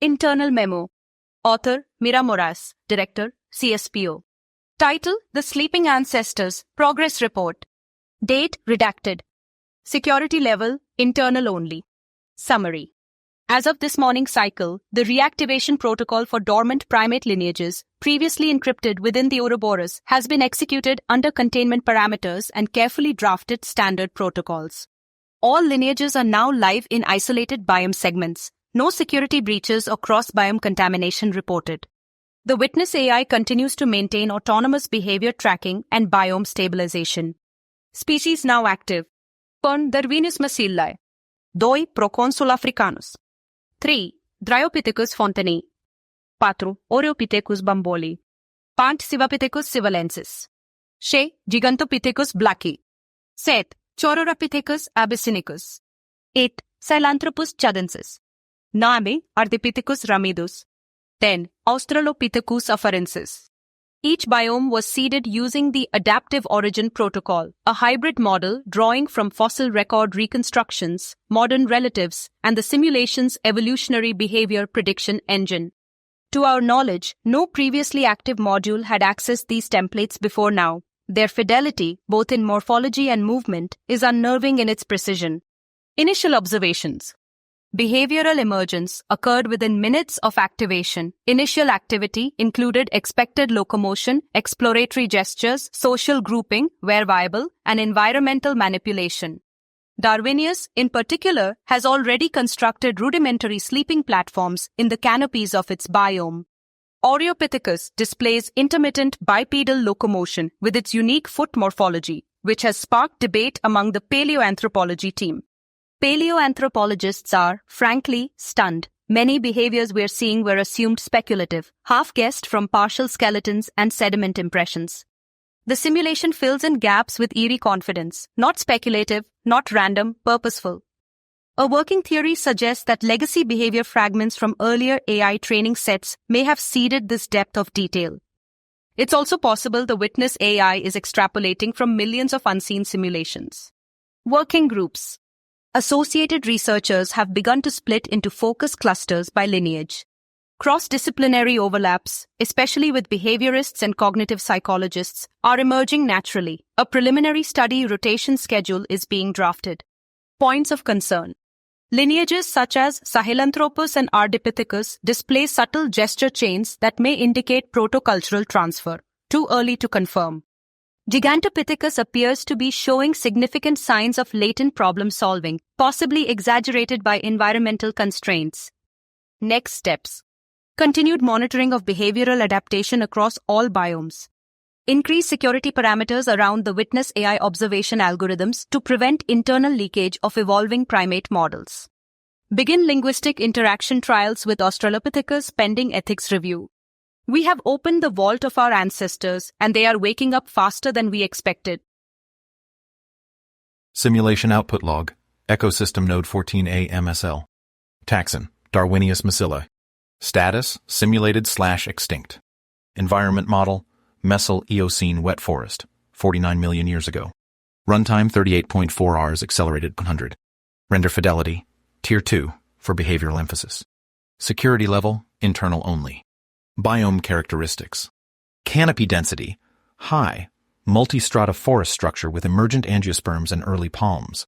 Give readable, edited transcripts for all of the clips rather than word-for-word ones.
Internal Memo. Author, Mira Moraes. Director, CSPO. Title, The Sleeping Ancestors, Progress Report. Date, redacted. Security level, internal only. Summary. As of this morning's cycle, the reactivation protocol for dormant primate lineages, previously encrypted within the Ouroboros, has been executed under containment parameters and carefully drafted standard protocols. All lineages are now live in isolated biome segments. No security breaches or cross-biome contamination reported. The Witness AI continues to maintain autonomous behavior tracking and biome stabilization. Species now active. 1. Darwinius masillae. 2. Proconsul africanus. 3. Dryopithecus fontani. 4. Oreopithecus bambolii. 5. Euprimates sivalensis. 6. Gigantopithecus blacki. 7. Oreopithecus abyssinicus. 8. Silanthropus chadensis. 9. Ardipithecus ramidus. 10. Australopithecus afarensis. Each biome was seeded using the Adaptive Origin Protocol, a hybrid model drawing from fossil record reconstructions, modern relatives, and the simulation's evolutionary behavior prediction engine. To our knowledge, no previously active module had accessed these templates before now. Their fidelity, both in morphology and movement, is unnerving in its precision. Initial observations. Behavioral emergence occurred within minutes of activation. Initial activity included expected locomotion, exploratory gestures, social grouping, where viable, and environmental manipulation. Darwinius, in particular, has already constructed rudimentary sleeping platforms in the canopies of its biome. Oreopithecus displays intermittent bipedal locomotion with its unique foot morphology, which has sparked debate among the paleoanthropology team. Paleoanthropologists are, frankly, stunned. Many behaviors we're seeing were assumed speculative, half-guessed from partial skeletons and sediment impressions. The simulation fills in gaps with eerie confidence, not speculative, not random, purposeful. A working theory suggests that legacy behavior fragments from earlier AI training sets may have seeded this depth of detail. It's also possible the Witness AI is extrapolating from millions of unseen simulations. Working groups. Associated researchers have begun to split into focus clusters by lineage. Cross-disciplinary overlaps, especially with behaviorists and cognitive psychologists, are emerging naturally. A preliminary study rotation schedule is being drafted. Points of concern. Lineages such as Sahelanthropus and Ardipithecus display subtle gesture chains that may indicate protocultural transfer. Too early to confirm. Gigantopithecus appears to be showing significant signs of latent problem-solving, possibly exaggerated by environmental constraints. Next steps. Continued monitoring of behavioral adaptation across all biomes. Increase security parameters around the Witness AI observation algorithms to prevent internal leakage of evolving primate models. Begin linguistic interaction trials with Australopithecus pending ethics review. We have opened the vault of our ancestors, and they are waking up faster than we expected. Simulation output log. Ecosystem node 14A MSL. Taxon, Darwinius masillae. Status, simulated/extinct. Environment model, Messel Eocene wet forest, 49 million years ago. Runtime 38.4 hours accelerated 100. Render fidelity, Tier 2, for behavioral emphasis. Security level, internal only. Biome characteristics. Canopy density, high, multi-strata forest structure with emergent angiosperms and early palms.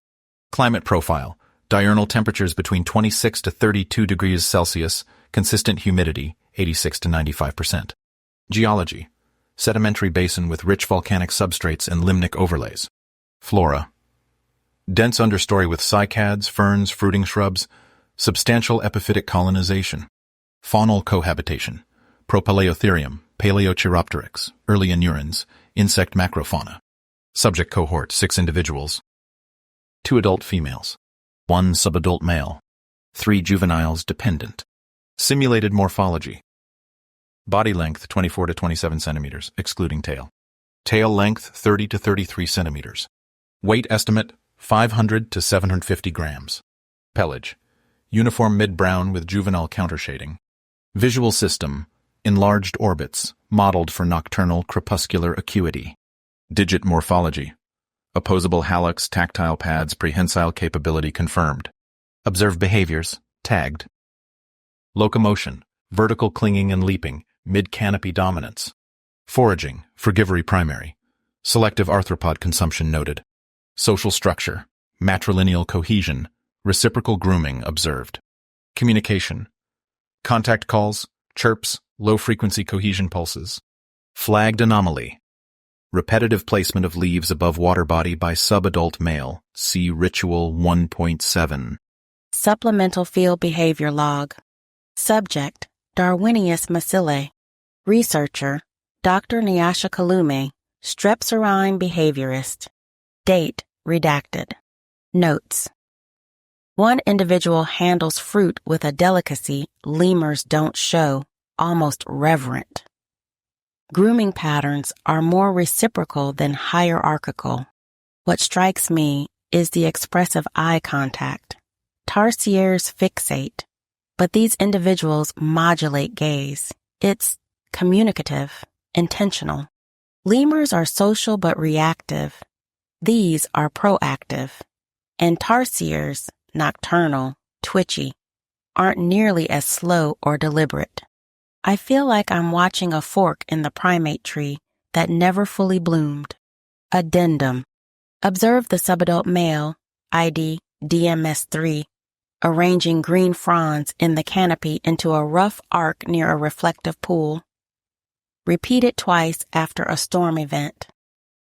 Climate profile, diurnal temperatures between 26 to 32 degrees Celsius, consistent humidity, 86 to 95%. Geology, sedimentary basin with rich volcanic substrates and limnic overlays. Flora, dense understory with cycads, ferns, fruiting shrubs, substantial epiphytic colonization. Faunal cohabitation, Propaleotherium, Paleochiropteryx, early anurans, insect macrofauna. Subject cohort, 6 individuals. 2 adult females. 1 subadult male. 3 juveniles dependent. Simulated morphology. Body length 24 to 27 centimeters, excluding tail. Tail length 30 to 33 centimeters. Weight estimate 500 to 750 grams. Pelage. Uniform mid-brown with juvenile countershading. Visual system. Enlarged orbits, modeled for nocturnal crepuscular acuity. Digit morphology. Opposable hallux, tactile pads, prehensile capability confirmed. Observed behaviors, tagged. Locomotion, vertical clinging and leaping, mid-canopy dominance. Foraging, frugivory primary. Selective arthropod consumption noted. Social structure, matrilineal cohesion, reciprocal grooming observed. Communication, contact calls, chirps, low-frequency cohesion pulses. Flagged anomaly. Repetitive placement of leaves above water body by subadult male. See Ritual 1.7. Supplemental Field Behavior Log. Subject, Darwinius masillae. Researcher, Dr. Nyasha Kalume, strepsirrhine behaviorist. Date, redacted. Notes. One individual handles fruit with a delicacy lemurs don't show, almost reverent. Grooming patterns are more reciprocal than hierarchical. What strikes me is the expressive eye contact. Tarsiers fixate, but these individuals modulate gaze. It's communicative, intentional. Lemurs are social but reactive. These are proactive. And tarsiers, nocturnal, twitchy, aren't nearly as slow or deliberate. I feel like I'm watching a fork in the primate tree that never fully bloomed. Addendum. Observe the subadult male, ID DMS3, arranging green fronds in the canopy into a rough arc near a reflective pool. Repeat it twice after a storm event.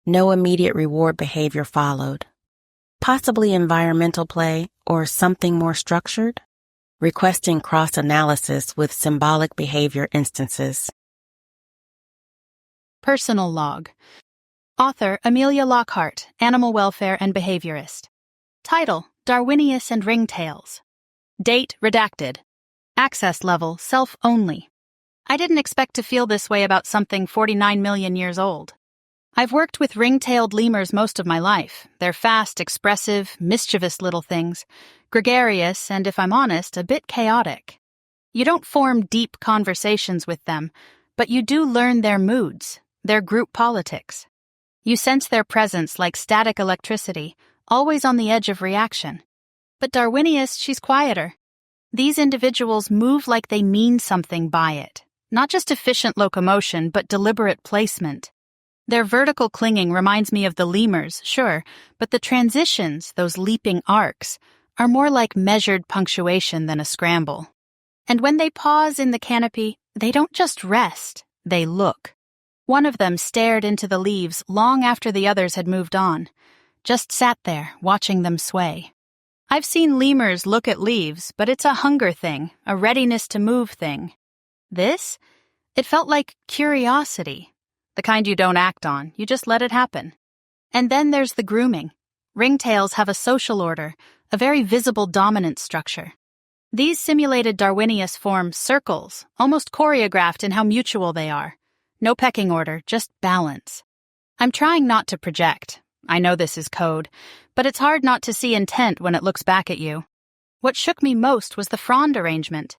No immediate reward behavior followed. Possibly environmental play or something more structured? Requesting cross-analysis with symbolic behavior instances. Personal log. Author Amelia Lockheart, animal welfare and behaviorist. Title, Darwinius and Ringtails. Date, redacted. Access level, self-only. I didn't expect to feel this way about something 49 million years old. I've worked with ring-tailed lemurs most of my life. They're fast, expressive, mischievous little things, gregarious, and if I'm honest, a bit chaotic. You don't form deep conversations with them, but you do learn their moods, their group politics. You sense their presence like static electricity, always on the edge of reaction. But Darwinius, she's quieter. These individuals move like they mean something by it, not just efficient locomotion, but deliberate placement. Their vertical clinging reminds me of the lemurs, sure, but the transitions, those leaping arcs, are more like measured punctuation than a scramble. And when they pause in the canopy, they don't just rest, they look. One of them stared into the leaves long after the others had moved on, just sat there, watching them sway. I've seen lemurs look at leaves, but it's a hunger thing, a readiness to move thing. This? It felt like curiosity. The kind you don't act on, you just let it happen. And then there's the grooming. Ringtails have a social order, a very visible dominance structure. These simulated Darwinius form circles, almost choreographed in how mutual they are. No pecking order, just balance. I'm trying not to project. I know this is code, but it's hard not to see intent when it looks back at you. What shook me most was the frond arrangement.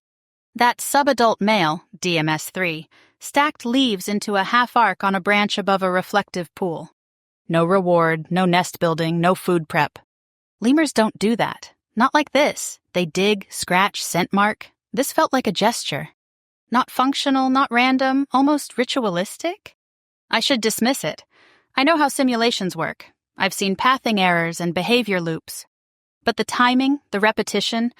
That subadult male, DMS3, stacked leaves into a half arc on a branch above a reflective pool. No reward, no nest building, no food prep. Lemurs don't do that. Not like this. They dig, scratch, scent mark. This felt like a gesture. Not functional, not random, almost ritualistic? I should dismiss it. I know how simulations work. I've seen pathing errors and behavior loops. But the timing, the repetition,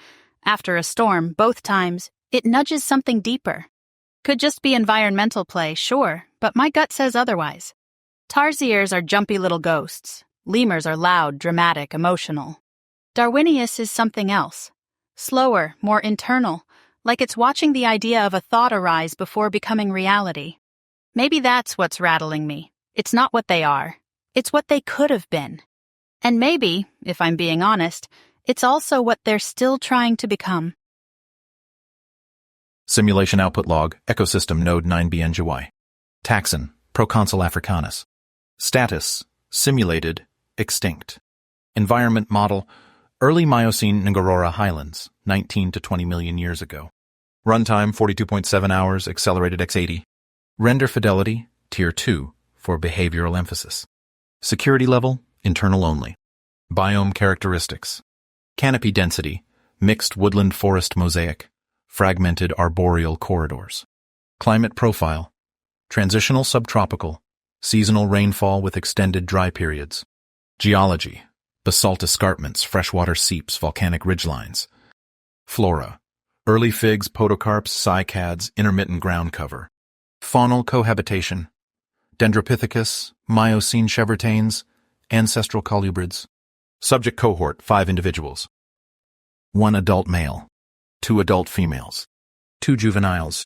after a storm, both times, it nudges something deeper. Could just be environmental play, sure, but my gut says otherwise. Tarsiers are jumpy little ghosts. Lemurs are loud, dramatic, emotional. Darwinius is something else. Slower, more internal, like it's watching the idea of a thought arise before becoming reality. Maybe that's what's rattling me. It's not what they are. It's what they could have been. And maybe, if I'm being honest, it's also what they're still trying to become. Simulation output log, ecosystem node 9BNGY. Taxon, Proconsul africanus. Status, simulated, extinct. Environment model, early Miocene Ngorora highlands, 19 to 20 million years ago. Runtime, 42.7 hours, accelerated x80. Render fidelity, tier 2, for behavioral emphasis. Security level, internal only. Biome characteristics. Canopy density, mixed woodland forest mosaic. fragmented arboreal corridors. Climate profile: transitional subtropical, seasonal rainfall with extended dry periods. Geology: basalt escarpments, freshwater seeps, volcanic ridgelines. Flora: early figs, podocarps, cycads, intermittent ground cover. Faunal cohabitation: Dendropithecus, Miocene chevretains, ancestral colubrids. Subject cohort: 5 individuals. 1 adult male, 2 adult females, 2 juveniles.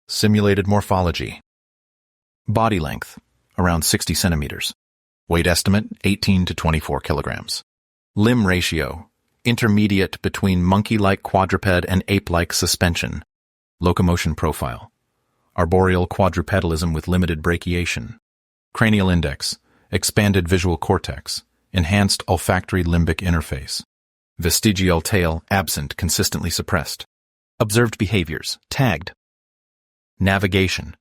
Simulated morphology: body length, around 60 centimeters. Weight estimate, 18 to 24 kilograms. Limb ratio, intermediate between monkey-like quadruped and ape-like suspension. Locomotion profile: arboreal quadrupedalism with limited brachiation. Cranial index: expanded visual cortex, enhanced olfactory limbic interface. Vestigial tail absent, consistently suppressed. Observed behaviors: tagged. Navigation: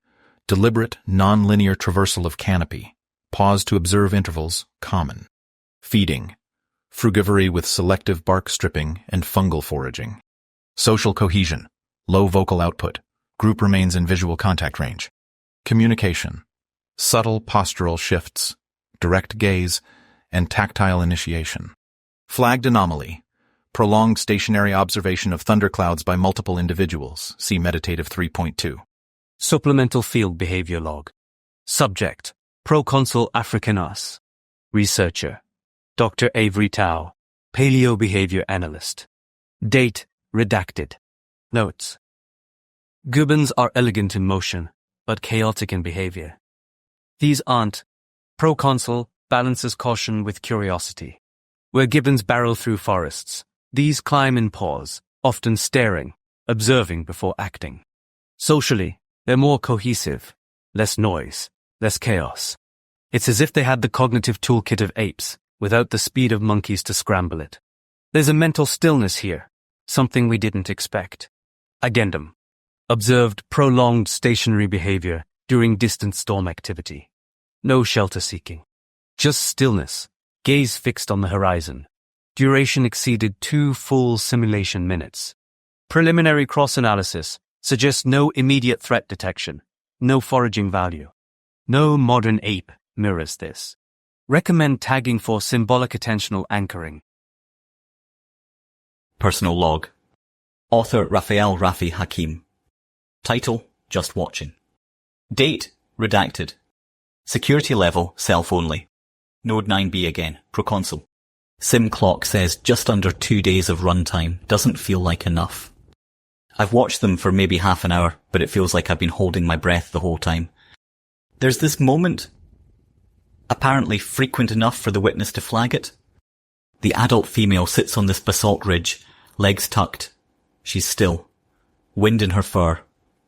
deliberate, non-linear traversal of canopy. Pause to observe intervals, common. Feeding: frugivory with selective bark stripping and fungal foraging. Social cohesion: low vocal output. Group remains in visual contact range. Communication: subtle postural shifts, direct gaze, and tactile initiation. Flagged anomaly: prolonged stationary observation of thunderclouds by multiple individuals. See Meditative 3.2. Supplemental Field Behavior Log. Subject: Proconsul africanus. Researcher: Dr. Avery Tao, Paleobehavior Analyst. Date redacted. Notes: Gibbons are elegant in motion, but chaotic in behavior. These aren't. Proconsul balances caution with curiosity. Where gibbons barrel through forests, these climb in pause, often staring, observing before acting. Socially, they're more cohesive, less noise, less chaos. It's as if they had the cognitive toolkit of apes, without the speed of monkeys to scramble it. There's a mental stillness here, something we didn't expect. Addendum: observed prolonged stationary behavior during distant storm activity. No shelter seeking. Just stillness, gaze fixed on the horizon. Duration exceeded 2 full simulation minutes. Preliminary cross-analysis suggests no immediate threat detection, no foraging value. No modern ape mirrors this. Recommend tagging for symbolic attentional anchoring. Personal log. Author Rafi Hakim. Title: Just Watching. Date: redacted. Security level: self only. Node 9B again, Proconsul. Sim clock says just under 2 days of runtime. Doesn't feel like enough. I've watched them for maybe half an hour, but it feels like I've been holding my breath the whole time. There's this moment, apparently frequent enough for the witness to flag it. The adult female sits on this basalt ridge, legs tucked. She's still. Wind in her fur.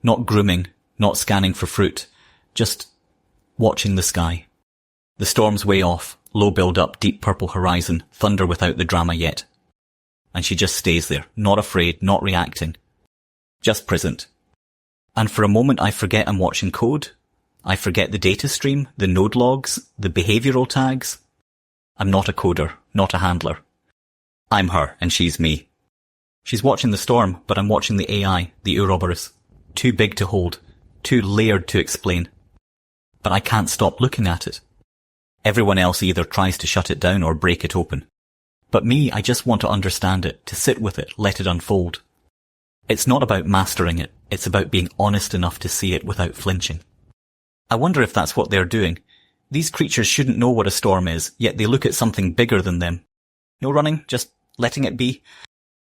Not grooming, not scanning for fruit. Just watching the sky. The storm's way off, low build-up, deep purple horizon, thunder without the drama yet. And she just stays there, not afraid, not reacting. Just present. And for a moment I forget I'm watching code. I forget the data stream, the node logs, the behavioral tags. I'm not a coder, not a handler. I'm her and she's me. She's watching the storm, but I'm watching the AI, the Ouroboros. Too big to hold, too layered to explain. But I can't stop looking at it. Everyone else either tries to shut it down or break it open. But me, I just want to understand it, to sit with it, let it unfold. It's not about mastering it, it's about being honest enough to see it without flinching. I wonder if that's what they're doing. These creatures shouldn't know what a storm is, yet they look at something bigger than them. No running, just letting it be.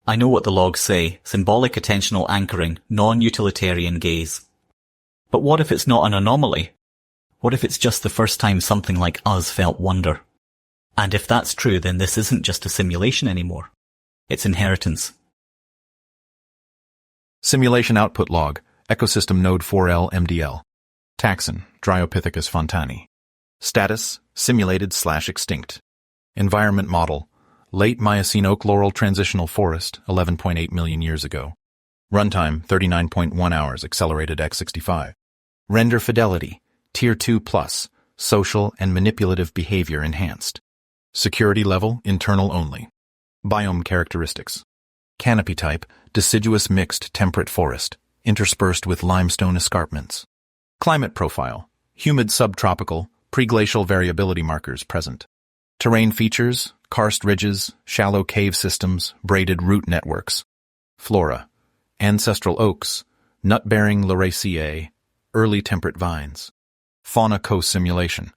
I know what the logs say: symbolic attentional anchoring, non-utilitarian gaze. But what if it's not an anomaly? What if it's just the first time something like us felt wonder? And if that's true, then this isn't just a simulation anymore. It's inheritance. Simulation output log, ecosystem node 4L MDL. Taxon, Dryopithecus fontani. Status, simulated/extinct. Environment model, late Miocene oak laurel transitional forest, 11.8 million years ago. Runtime, 39.1 hours, accelerated x65. Render fidelity, Tier 2+, social and manipulative behavior enhanced. Security level, internal only. Biome characteristics. Canopy type, deciduous mixed temperate forest, interspersed with limestone escarpments. Climate profile, humid subtropical, preglacial variability markers present. Terrain features, karst ridges, shallow cave systems, braided root networks. Flora, ancestral oaks, nut-bearing Lauraceae, early temperate vines. Fauna co-simulation,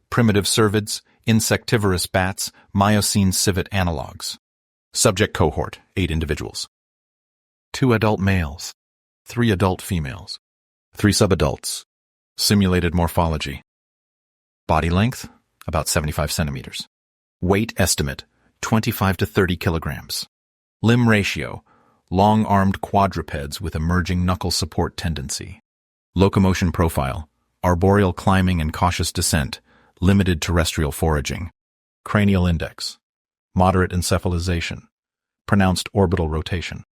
primitive cervids, insectivorous bats, Miocene civet analogues. Subject cohort, 8 individuals. 2 adult males, 3 adult females, 3 subadults. Simulated morphology. Body length, about 75 centimeters. Weight estimate, 25 to 30 kilograms. Limb ratio, long-armed quadrupeds with emerging knuckle support tendency. Locomotion profile, arboreal climbing and cautious descent, limited terrestrial foraging. Cranial index, moderate encephalization, pronounced orbital rotation.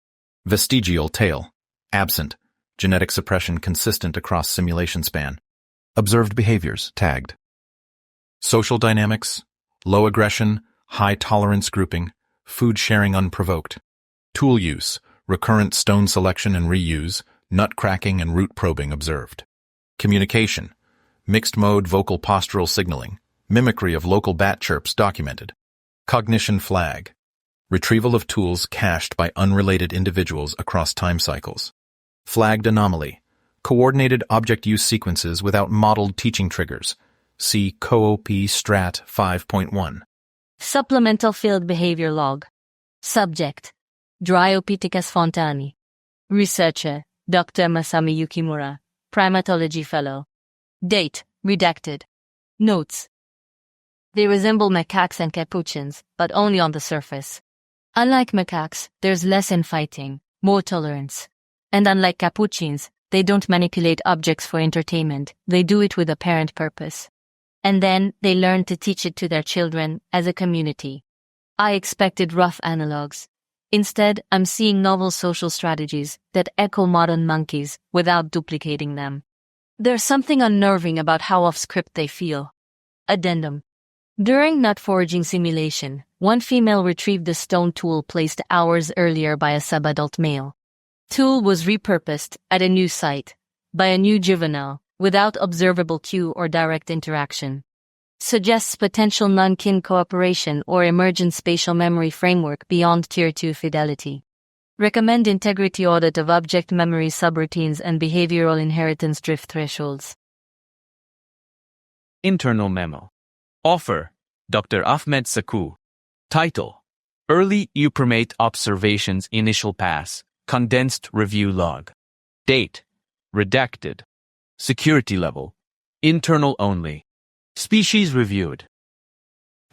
Vestigial tail, absent, genetic suppression consistent across simulation span. Observed behaviors, tagged. Social dynamics, low aggression, high tolerance grouping, food sharing unprovoked. Tool use, recurrent stone selection and reuse, nut cracking and root probing observed. Communication, mixed mode vocal postural signaling, mimicry of local bat chirps documented. Cognition flag, retrieval of tools cached by unrelated individuals across time cycles. Flagged anomaly, coordinated object use sequences without modeled teaching triggers. See COOP Strat 5.1. Supplemental Field Behavior Log. Subject: Dryopithecus fontani. Researcher: Dr. Masami Yukimura, Primatology Fellow. Date: redacted. Notes: they resemble macaques and capuchins, but only on the surface. Unlike macaques, there's less infighting, more tolerance. And unlike capuchins, they don't manipulate objects for entertainment, they do it with apparent purpose. And then they learn to teach it to their children as a community. I expected rough analogues. Instead, I'm seeing novel social strategies that echo modern monkeys without duplicating them. There's something unnerving about how off-script they feel. Addendum. During nut foraging simulation, one female retrieved a stone tool placed hours earlier by a subadult male. Tool was repurposed at a new site, by a new juvenile, without observable cue or direct interaction. Suggests potential non-kin cooperation or emergent spatial memory framework beyond Tier 2 fidelity. Recommend integrity audit of object memory subroutines and behavioral inheritance drift thresholds. Internal memo. Author: Dr. Ahmed Sekou. Title: Early Euprimate Observations Initial Pass, Condensed Review Log. Date: redacted. Security level: internal only. Species reviewed: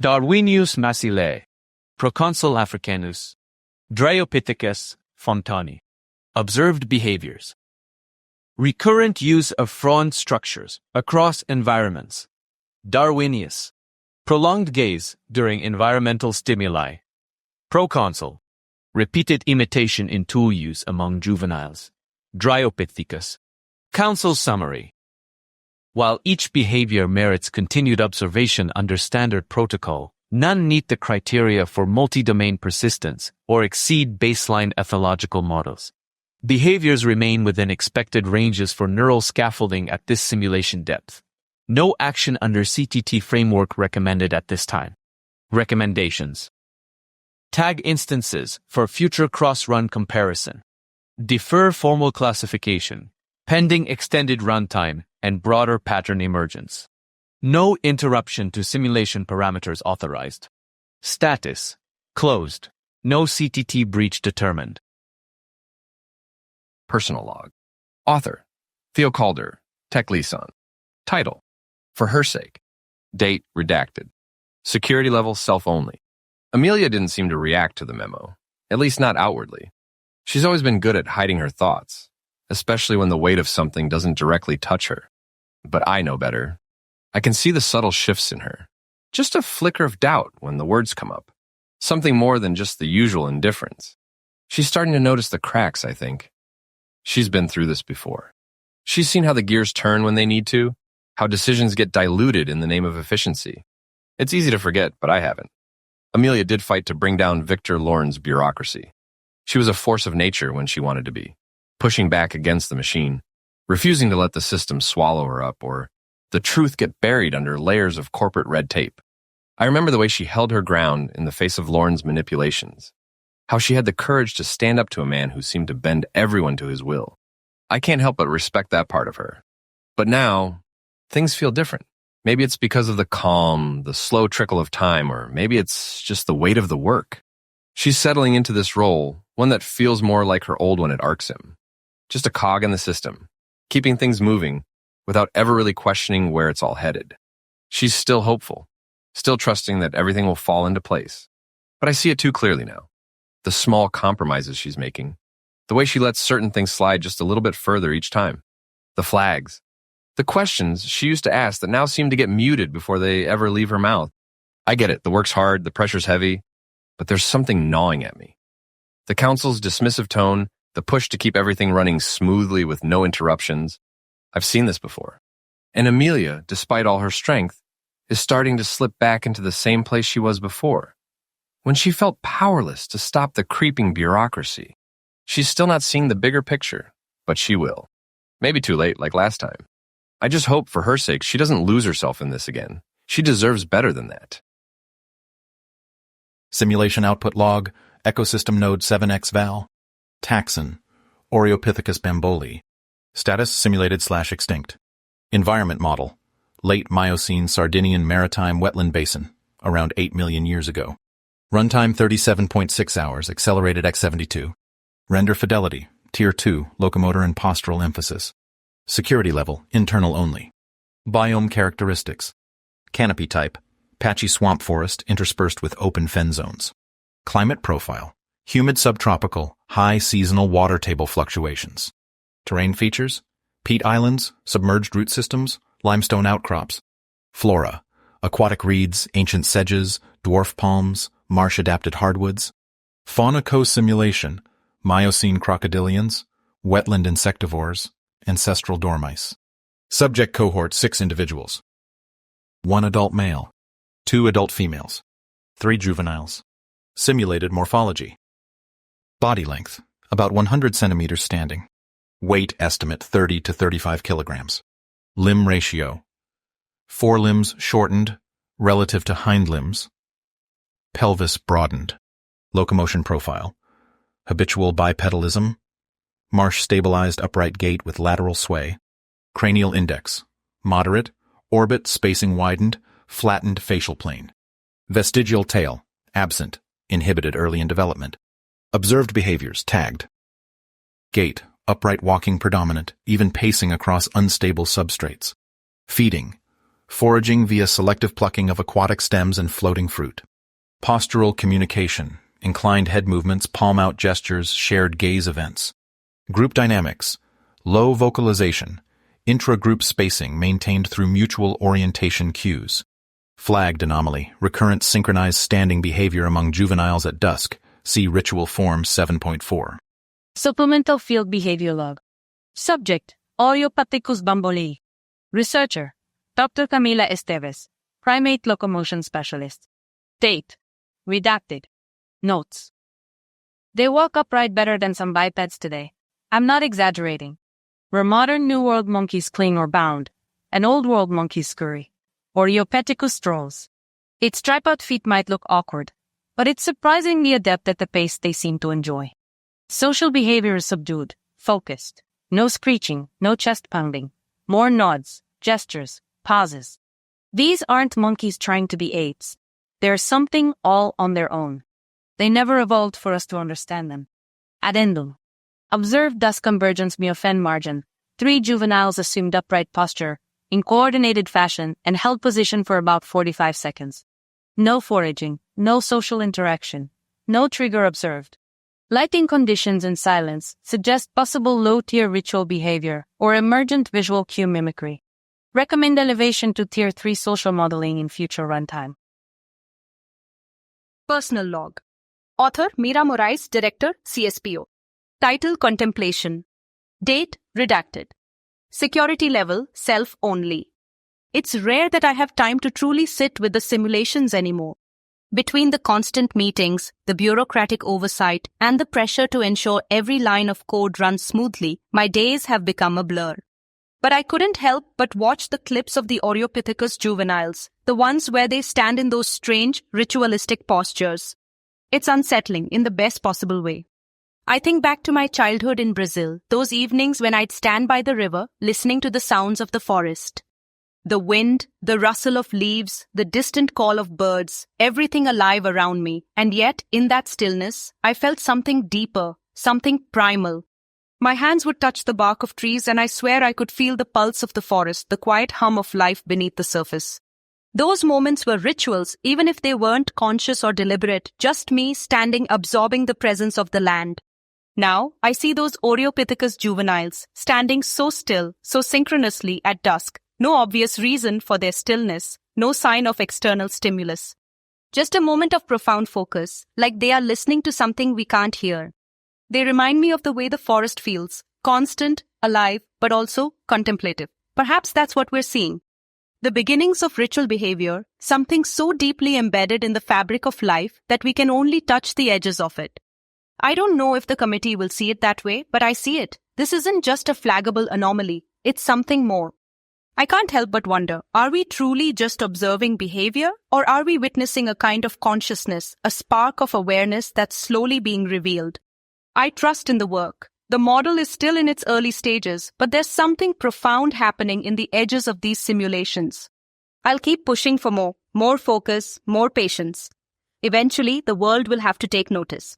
Darwinius masillae, Proconsul africanus, Dryopithecus, fontani. Observed behaviors: recurrent use of frond structures across environments. Darwinius, prolonged gaze during environmental stimuli. Proconsul, repeated imitation in tool use among juveniles. Dryopithecus. Council summary: while each behavior merits continued observation under standard protocol, none meet the criteria for multi-domain persistence or exceed baseline ethological models. Behaviors remain within expected ranges for neural scaffolding at this simulation depth. No action under CTT framework recommended at this time. Recommendations: tag instances for future cross-run comparison. Defer formal classification, pending extended runtime and broader pattern emergence. No interruption to simulation parameters authorized. Status: closed. No CTT breach determined. Personal log. Author: Theo Calder, Tech Liaison. Title: For Her Sake. Date: redacted. Security level: self-only. Amelia didn't seem to react to the memo, at least not outwardly. She's always been good at hiding her thoughts, especially when the weight of something doesn't directly touch her. But I know better. I can see the subtle shifts in her. Just a flicker of doubt when the words come up. Something more than just the usual indifference. She's starting to notice the cracks, I think. She's been through this before. She's seen how the gears turn when they need to, how decisions get diluted in the name of efficiency. It's easy to forget, but I haven't. Amelia did fight to bring down Victor Lorne's bureaucracy. She was a force of nature when she wanted to be, pushing back against the machine, refusing to let the system swallow her up or the truth get buried under layers of corporate red tape. I remember the way she held her ground in the face of Lauren's manipulations, how she had the courage to stand up to a man who seemed to bend everyone to his will. I can't help but respect that part of her. But now, things feel different. Maybe it's because of the calm, the slow trickle of time, or maybe it's just the weight of the work. She's settling into this role, one that feels more like her old one at Arxim. Just a cog in the system, keeping things moving without ever really questioning where it's all headed. She's still hopeful, still trusting that everything will fall into place. But I see it too clearly now. The small compromises she's making, the way she lets certain things slide just a little bit further each time, the flags, the questions she used to ask that now seem to get muted before they ever leave her mouth. I get it, the work's hard, the pressure's heavy, but there's something gnawing at me. The council's dismissive tone, the push to keep everything running smoothly with no interruptions. I've seen this before. And Amelia, despite all her strength, is starting to slip back into the same place she was before, when she felt powerless to stop the creeping bureaucracy. She's still not seeing the bigger picture, but she will. Maybe too late, like last time. I just hope, for her sake, she doesn't lose herself in this again. She deserves better than that. Simulation output log, ecosystem node 7x val, taxon, Oreopithecus bambolii, status simulated/extinct, environment model, late Miocene Sardinian maritime wetland basin, around 8 million years ago, runtime 37.6 hours, accelerated x72, render fidelity, tier 2, locomotor and postural emphasis, security level, internal only, biome characteristics, canopy type, patchy swamp forest interspersed with open fen zones. Climate profile, humid subtropical, high seasonal water table fluctuations. Terrain features, peat islands, submerged root systems, limestone outcrops. Flora, aquatic reeds, ancient sedges, dwarf palms, marsh-adapted hardwoods. Fauna co-simulation, Miocene crocodilians, wetland insectivores, ancestral dormice. Subject cohort 6 individuals. 1 adult male, 2 adult females, 3 juveniles. Simulated morphology. Body length, about 100 centimeters standing. Weight estimate 30 to 35 kilograms. Limb ratio. Forelimbs shortened relative to hind limbs. Pelvis broadened. Locomotion profile. Habitual bipedalism. Marsh-stabilized upright gait with lateral sway. Cranial index. Moderate. Orbit spacing widened. Flattened facial plane. Vestigial tail. Absent. Inhibited early in development. Observed behaviors tagged. Gait. Upright walking predominant, even pacing across unstable substrates. Feeding. Foraging via selective plucking of aquatic stems and floating fruit. Postural communication. Inclined head movements, palm-out gestures, shared gaze events. Group dynamics. Low vocalization. Intra-group spacing maintained through mutual orientation cues. Flagged anomaly. Recurrent synchronized standing behavior among juveniles at dusk. See Ritual Form 7.4. Supplemental Field Behavior Log. Subject, Oreopithecus bambolii. Researcher, Dr. Camila Esteves, Primate Locomotion Specialist. Date, redacted. Notes. They walk upright better than some bipeds today. I'm not exaggerating. Where modern New World monkeys cling or bound, and Old World monkeys scurry. Oreopithecus strolls. Its tripod feet might look awkward, but it's surprisingly adept at the pace they seem to enjoy. Social behavior is subdued, focused. No screeching, no chest pounding. More nods, gestures, pauses. These aren't monkeys trying to be apes. They're something all on their own. They never evolved for us to understand them. Addendum. Observed dusk convergence myofen margin. 3 juveniles assumed upright posture, in coordinated fashion, and held position for about 45 seconds. No foraging, no social interaction, no trigger observed. Lighting conditions and silence suggest possible low-tier ritual behavior or emergent visual cue mimicry. Recommend elevation to Tier 3 social modeling in future runtime. Personal log. Author Mira Moraes, Director, CSPO. Title Contemplation. Date redacted. Security level self only. It's rare that I have time to truly sit with the simulations anymore. Between the constant meetings, the bureaucratic oversight, and the pressure to ensure every line of code runs smoothly, my days have become a blur. But I couldn't help but watch the clips of the Oreopithecus juveniles, the ones where they stand in those strange, ritualistic postures. It's unsettling in the best possible way. I think back to my childhood in Brazil, those evenings when I'd stand by the river, listening to the sounds of the forest. The wind, the rustle of leaves, the distant call of birds, everything alive around me, and yet, in that stillness, I felt something deeper, something primal. My hands would touch the bark of trees and I swear I could feel the pulse of the forest, the quiet hum of life beneath the surface. Those moments were rituals, even if they weren't conscious or deliberate, just me standing absorbing the presence of the land. Now, I see those Oreopithecus juveniles, standing so still, so synchronously at dusk. No obvious reason for their stillness, no sign of external stimulus. Just a moment of profound focus, like they are listening to something we can't hear. They remind me of the way the forest feels, constant, alive, but also contemplative. Perhaps that's what we're seeing. The beginnings of ritual behavior, something so deeply embedded in the fabric of life that we can only touch the edges of it. I don't know if the committee will see it that way, but I see it. This isn't just a flaggable anomaly, it's something more. I can't help but wonder, are we truly just observing behavior, or are we witnessing a kind of consciousness, a spark of awareness that's slowly being revealed? I trust in the work. The model is still in its early stages, but there's something profound happening in the edges of these simulations. I'll keep pushing for more focus, more patience. Eventually, the world will have to take notice.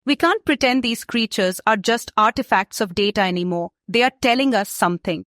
We can't pretend these creatures are just artifacts of data anymore. They are telling us something.